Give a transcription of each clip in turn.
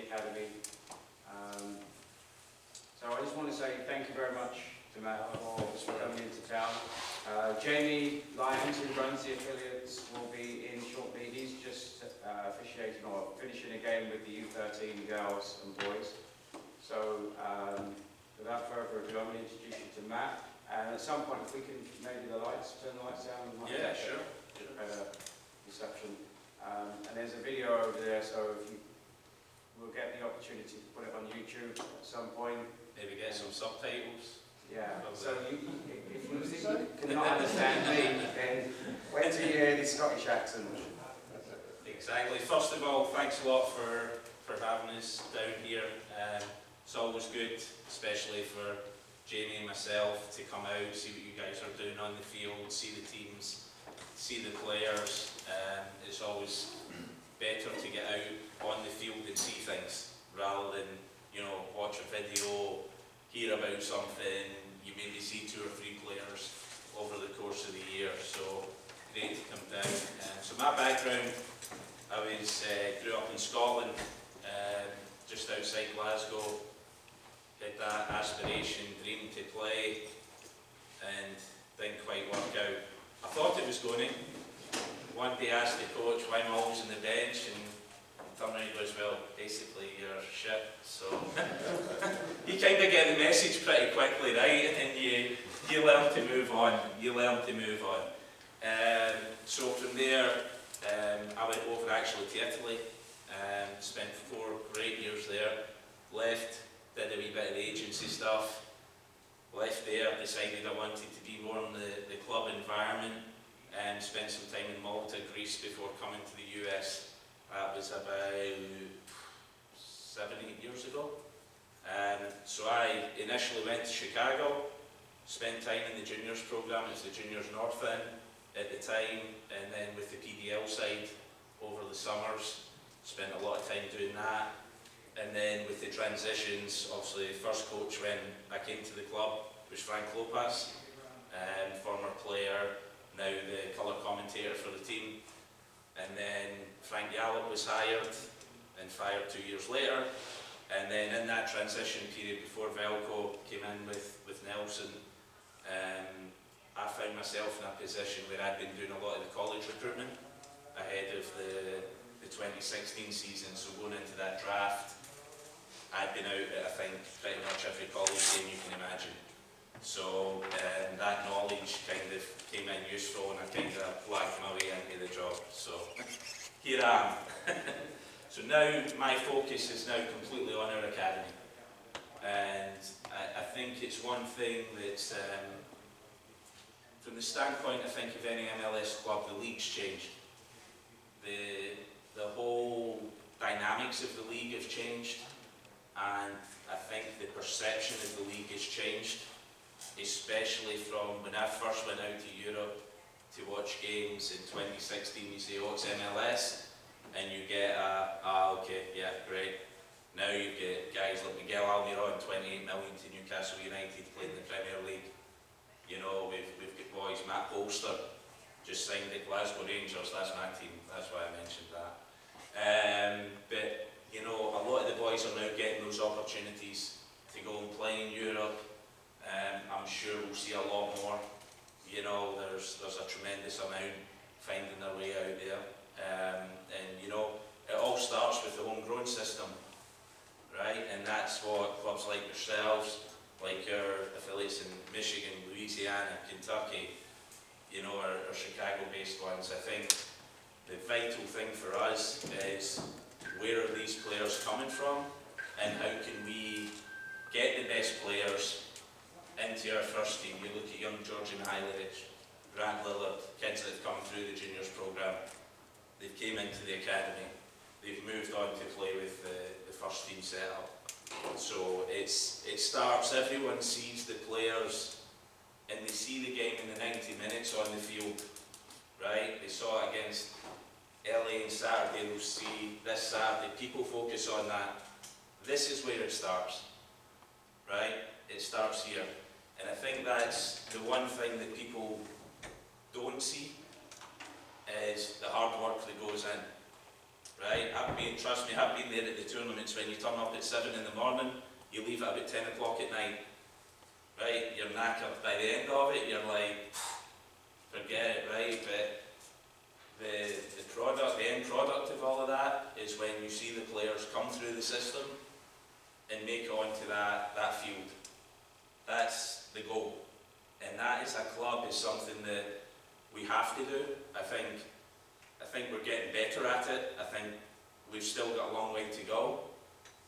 academy. So I just want to say thank you very much to Matt for coming into town. Jamie Lyons, who runs the affiliates, will be in shortly. He's just officiating or finishing a game with the U13 girls and boys. So without further ado, I'm going to introduce you to Matt. And at some point, if we can maybe turn the lights down. Yeah, sure. Better reception. And there's a video over there, so if you we'll get the opportunity to put it on YouTube at some point. Maybe get some subtitles. Yeah, so if you think you cannot understand me, then wait till you hear the Scottish accent. Exactly. First of all, thanks a lot for having us down here. It's always good, especially for Jamie and myself, to come out, see what you guys are doing on the field, see the teams, see the players. It's always better to get out on the field and see things rather than, you know, watch a video, hear about something, you maybe see 2 or 3 players over the course of the year. So great to come down. So my background, I grew up in Scotland, just outside Glasgow. Had that aspiration, dream to play, and didn't quite work out. I thought it was going to. One day I asked the coach why I'm always on the bench, and he goes, well, basically you're shit. So you kind of get the message pretty quickly, right? And you learn to move on. So from there, I went over actually to Italy, spent 4 great years there, left, did a wee bit of the agency stuff, left there, decided I wanted to be more in the club environment, and spent some time in Malta, Greece before coming to the US. That was about 7-8 years ago. So I initially went to Chicago, spent time in the juniors program. It was the Juniors North End at the time, and then with the PDL side over the summers, spent a lot of time doing that. And then with the transitions, obviously the first coach when I came to the club was Frank Lopez, former player, now the colour commentator for the team. And then Frank Yallop was hired and fired 2 years later. And then in that transition period before Velco came in with Nelson, I found myself in a position where I'd been doing a lot of the college recruitment ahead of the 2016 season. So going into that draft, I'd been out at, I think, pretty much every college game you can imagine. So that knowledge kind of came in useful, and I kind of blagged my way into the job. So here I am. So now my focus is now completely on our academy. And I think it's one thing that's, from the standpoint, I think, of any MLS club, the league's changed. The whole dynamics of the league have changed. And I think the perception of the league has changed, especially from when I first went out to Europe to watch games in 2016. You say, oh, it's MLS, and you get okay, yeah, great. Now you get guys like Miguel Almiron, 28 million to Newcastle United, playing in the Premier League. You know, we've got boys, Matt Polster, just signed at Glasgow Rangers, that's my team, that's why I mentioned that. But you know, a lot of the boys are now getting those opportunities to go and play in Europe. I'm sure we'll see a lot more. You know, there's a tremendous amount finding their way out there. And you know, it all starts with the homegrown system, right? And that's what clubs like yourselves, like your affiliates in Michigan, Louisiana, Kentucky, you know, our Chicago-based ones. I think the vital thing for us is, where are these players coming from, and how can we get the best players into our first team? You look at young Georgian Mihailovic, Grant Lillard, kids that have come through the juniors program. They've came into the academy. They've moved on to play with the first team setup. So it starts, everyone sees the players and they see the game in the 90 minutes on the field, right? They saw it against LA on Saturday, they'll see this Saturday, people focus on that. This is where it starts, right? It starts here. And I think that's the one thing that people don't see, is the hard work that goes in. right? Trust me, I've been there at the tournaments when you turn up at 7 in the morning, you leave at about 10 o'clock at night, right? You're knackered. By the end of it, you're like, forget it, right? But the end product of all of that is when you see the players come through the system and make it onto that field. That's the goal. And that as a club is something that we have to do. I think we're getting better at it. I think we've still got a long way to go,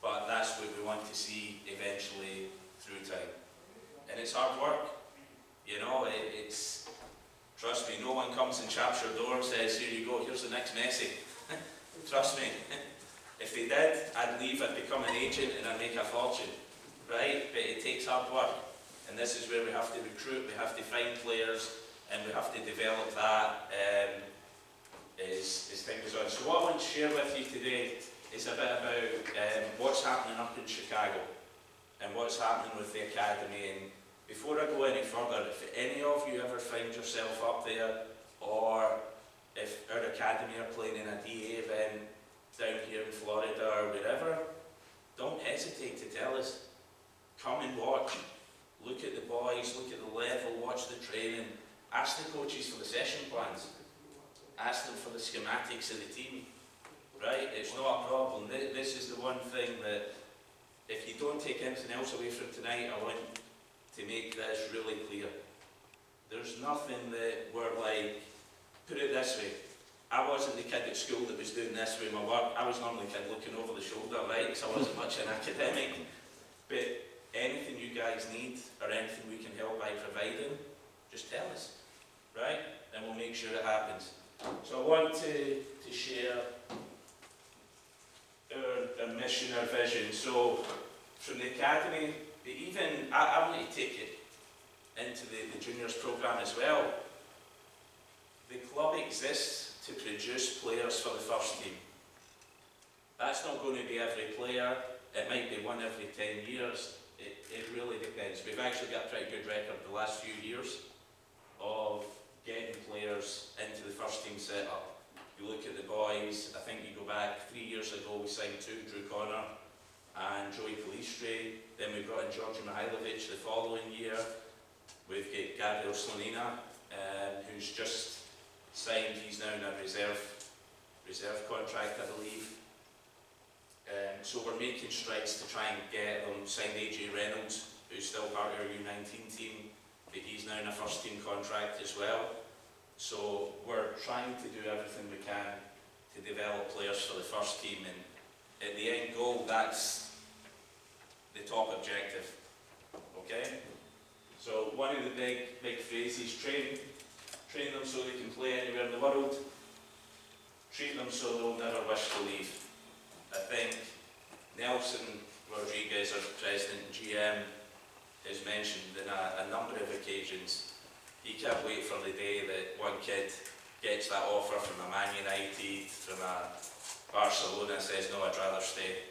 but that's what we want to see eventually through time. And it's hard work. You know, it's trust me, no one comes and chaps your door and says, here you go, here's the next Messi. Trust me. If they did, I'd leave, I'd become an agent and I'd make a fortune. Right? But it takes hard work. And this is where we have to recruit, we have to find players, and we have to develop that as time goes on. So what I want to share with you today is a bit about what's happening up in Chicago and what's happening with the academy. And before I go any further, if any of you ever find yourself up there, or if our academy are playing in a DA event down here in Florida or wherever, don't hesitate to tell us. Come and watch. Look at the boys, look at the level, watch the training. Ask the coaches for the session plans. Ask them for the schematics of the team. Right? It's not a problem. This is the one thing that, if you don't take anything else away from tonight, I want to make this really clear. There's nothing that we're like, put it this way, I wasn't the kid at school that was doing this with my work. I was normally the kid looking over the shoulder, right? Because I wasn't much an academic. But anything you guys need, or anything we can help by providing, just tell us, right? And we'll make sure it happens. So I want to share our mission, our vision. So from the academy, but even, I want to take it into the juniors program as well. The club exists to produce players for the first team. That's not going to be every player. It might be one every 10 years. It really depends. We've actually got a pretty good record the last few years of getting players into the first team setup. You look at the boys, I think you go back 3 years ago, we signed two, Drew Connor and Joey Calistri. Then we brought in Georgi Mihailovic the following year. We've got Gabriel Slonina, who's just signed. He's now in a reserve contract, I believe. So we're making strides to try and get them. Signed AJ Reynolds, who's still part of our U19 team, but he's now in a first team contract as well. So we're trying to do everything we can to develop players for the first team, and at the end goal, that's the top objective. Okay? So one of the big phrases, train them so they can play anywhere in the world, treat them so they'll never wish to leave. I think Nelson Rodriguez, our president and GM, has mentioned in a number of occasions, he can't wait for the day that one kid gets that offer from a Man United, from a Barcelona, says, no, I'd rather stay.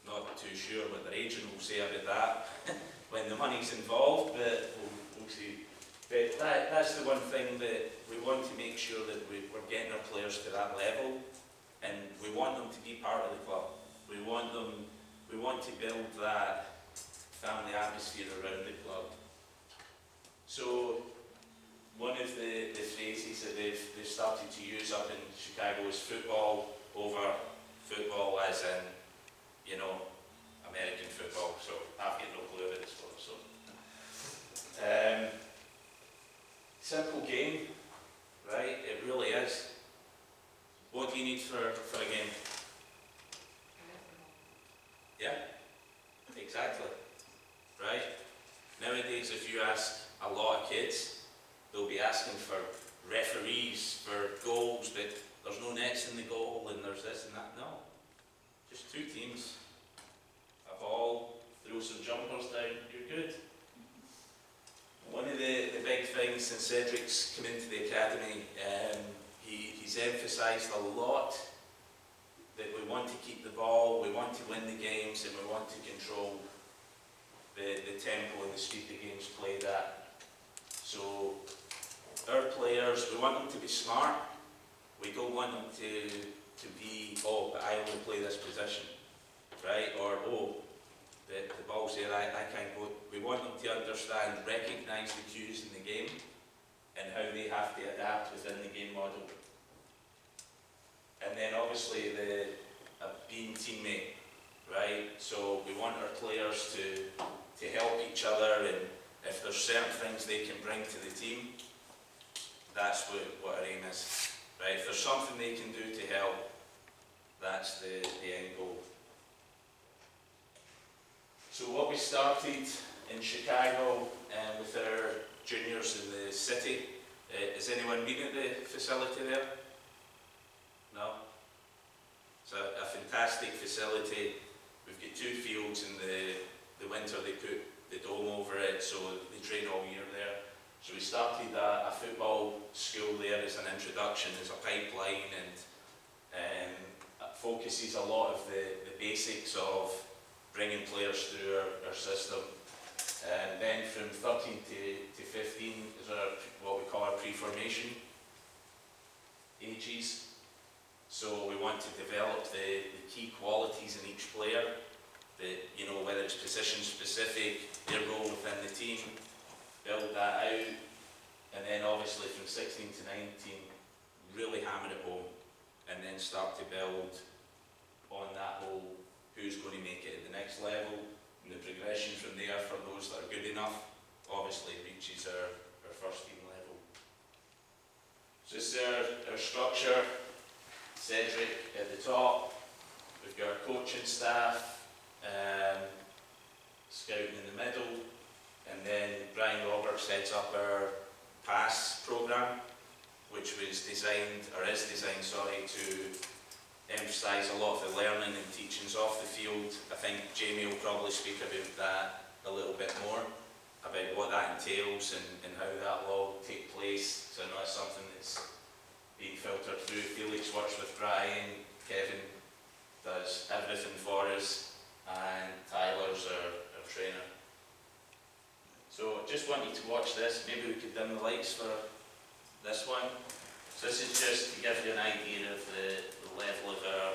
Not too sure what their agent will say about that when the money's involved, but we'll see. But that's the one thing that we want to make sure that we're getting our players to that level. And we want them to be part of the club. We want to build that family atmosphere around the club. So one of the phrases that they've started to use up in Chicago is football over football, as in, you know, American football. So I've got no clue about the sport. So simple game, right? It really is. What do you need for a game? Yeah, exactly. Right? Nowadays, if you ask a lot of kids, they'll be asking for referees, for goals, but there's no nets in the goal, and there's this and that. No. Just two teams. A ball, throw some jumpers down, you're good. One of the big things since Cedric's come into the academy, he's emphasised a lot that we want to keep the ball, we want to win the games, and we want to control the tempo and the speed the game's played at. So our players, we want them to be smart. We don't want them to to be, oh, but I only play this position, right? Or, oh, the ball's there, I can't go. We want them to understand, recognise the cues in the game and how they have to adapt within the game model. And then obviously being teammate, right? So we want our players to help each other, and if there's certain things they can bring to the team, that's what our aim is, right? If there's something they can do to help, that's the end goal. So what we started in Chicago with our juniors in the city, has anyone been at the facility there? No? It's a fantastic facility. We've got 2 fields. In the winter they put the dome over it, so they train all year there. So we started a football school there as an introduction, as a pipeline, and focuses a lot of the basics of bringing players through our system. And then from 13 to 15 is what we call our pre-formation ages. So we want to develop the key qualities in each player, whether it's position specific, their role within the team, build that out, and then obviously from 16 to 19, really hammer it home, and then start to build on that whole who's going to make it at the next level, and the progression from there for those that are good enough, obviously reaches our first team level. So this is our structure. Cedric at the top, we've got our coaching staff, scouting in the middle, and then Brian Roberts heads up our pass programme, which was designed, or is designed, to emphasise a lot of the learning and teachings off the field. I think Jamie will probably speak about that a little bit more, about what that entails and how that will all take place. So I know it's something that's being filtered through. Felix works with Brian, Kevin does everything for us, and Tyler's our trainer. So just want you to watch this. Maybe we could dim the lights for this one. So this is just to give you an idea of the level of our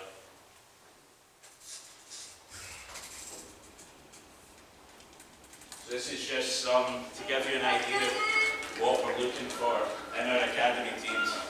this is just to give you an idea of what we're looking for in our academy teams.